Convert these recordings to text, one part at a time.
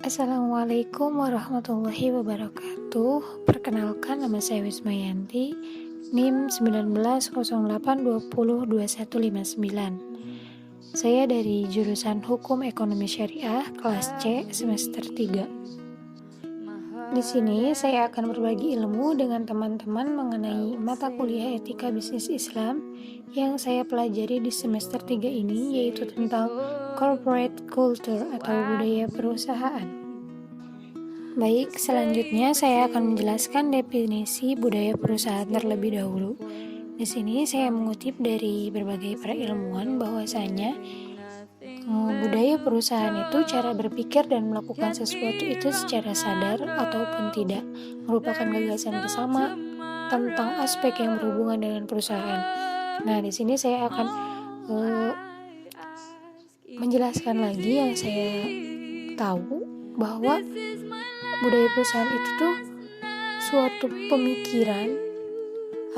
Assalamualaikum warahmatullahi wabarakatuh. Perkenalkan, nama saya Wismayanti, NIM 1908202159. Saya dari jurusan Hukum Ekonomi Syariah kelas C semester 3. Di sini saya akan berbagi ilmu dengan teman-teman mengenai mata kuliah Etika Bisnis Islam yang saya pelajari di semester 3 ini, yaitu tentang Corporate Culture atau budaya perusahaan. Baik, selanjutnya saya akan menjelaskan definisi budaya perusahaan terlebih dahulu. Di sini saya mengutip dari berbagai para ilmuwan bahwasanya budaya perusahaan itu cara berpikir dan melakukan sesuatu itu secara sadar ataupun tidak, merupakan gagasan bersama tentang aspek yang berhubungan dengan perusahaan. Nah, di sini saya akan menjelaskan lagi yang saya tahu, bahwa budaya perusahaan itu tuh suatu pemikiran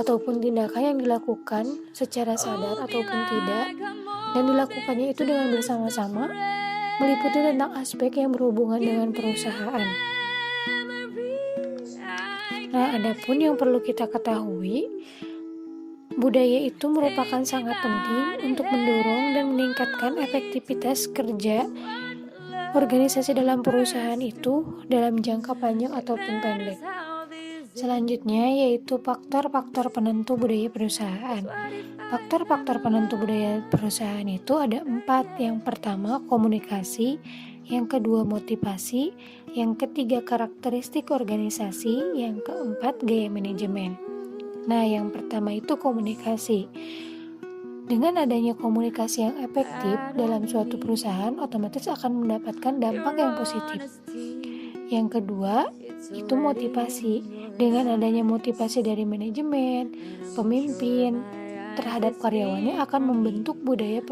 ataupun tindakan yang dilakukan secara sadar ataupun tidak, dan dilakukannya itu dengan bersama-sama, meliputi tentang aspek yang berhubungan dengan perusahaan. Nah, adapun yang perlu kita ketahui, budaya itu merupakan sangat penting untuk mendorong dan meningkatkan efektivitas kerja organisasi dalam perusahaan itu dalam jangka panjang ataupun pendek. Selanjutnya yaitu faktor-faktor penentu budaya perusahaan. Faktor-faktor penentu budaya perusahaan itu ada 4. Yang pertama komunikasi, yang kedua motivasi, yang ketiga karakteristik organisasi, yang keempat gaya manajemen. Nah, yang pertama itu komunikasi. Dengan adanya komunikasi yang efektif dalam suatu perusahaan, otomatis akan mendapatkan dampak yang positif. Yang kedua, itu motivasi. Dengan adanya motivasi dari manajemen, pemimpin terhadap karyawannya akan membentuk budaya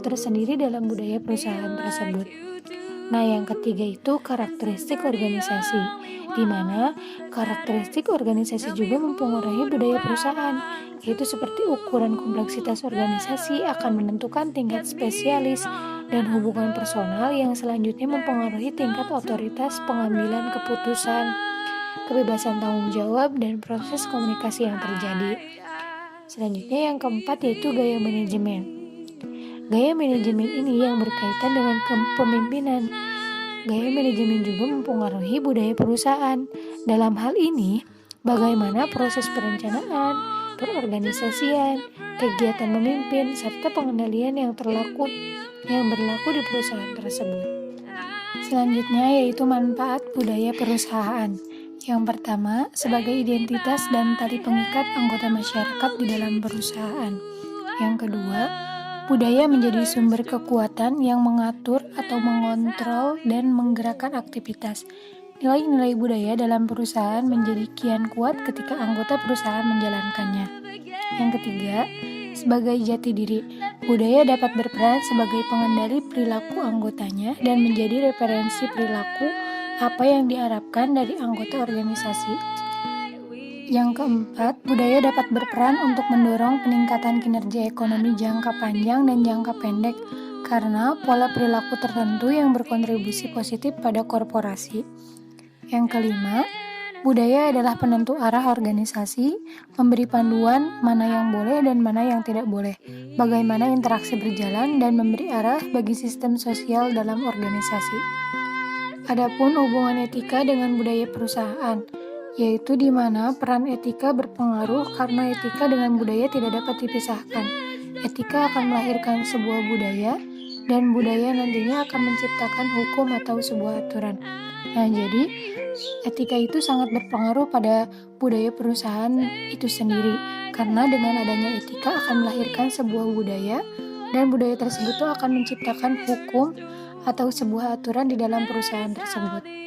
tersendiri dalam budaya perusahaan tersebut. Nah, yang ketiga itu karakteristik organisasi, di mana karakteristik organisasi juga mempengaruhi budaya perusahaan, yaitu seperti ukuran kompleksitas organisasi akan menentukan tingkat spesialis dan hubungan personal yang selanjutnya mempengaruhi tingkat otoritas pengambilan keputusan, kebebasan tanggung jawab, dan proses komunikasi yang terjadi. Selanjutnya yang keempat yaitu gaya manajemen. Gaya manajemen ini yang berkaitan dengan kepemimpinan. Gaya manajemen juga mempengaruhi budaya perusahaan. Dalam hal ini, bagaimana proses perencanaan, perorganisasian, kegiatan memimpin, serta pengendalian yang berlaku di perusahaan tersebut. Selanjutnya yaitu manfaat budaya perusahaan. Yang pertama, sebagai identitas dan tali pengikat anggota masyarakat di dalam perusahaan. Yang kedua, budaya menjadi sumber kekuatan yang mengatur atau mengontrol dan menggerakkan aktivitas. Nilai-nilai budaya dalam perusahaan menjadi kian kuat ketika anggota perusahaan menjalankannya. Yang ketiga, sebagai jati diri, budaya dapat berperan sebagai pengendali perilaku anggotanya dan menjadi referensi perilaku apa yang diharapkan dari anggota organisasi. Yang keempat, budaya dapat berperan untuk mendorong peningkatan kinerja ekonomi jangka panjang dan jangka pendek karena pola perilaku tertentu yang berkontribusi positif pada korporasi. Yang kelima, budaya adalah penentu arah organisasi, memberi panduan mana yang boleh dan mana yang tidak boleh, bagaimana interaksi berjalan, dan memberi arah bagi sistem sosial dalam organisasi. Adapun hubungan etika dengan budaya perusahaan, yaitu di mana peran etika berpengaruh karena etika dengan budaya tidak dapat dipisahkan. Etika akan melahirkan sebuah budaya, dan budaya nantinya akan menciptakan hukum atau sebuah aturan. Nah, jadi etika itu sangat berpengaruh pada budaya perusahaan itu sendiri, karena dengan adanya etika akan melahirkan sebuah budaya, dan budaya tersebut akan menciptakan hukum atau sebuah aturan di dalam perusahaan tersebut.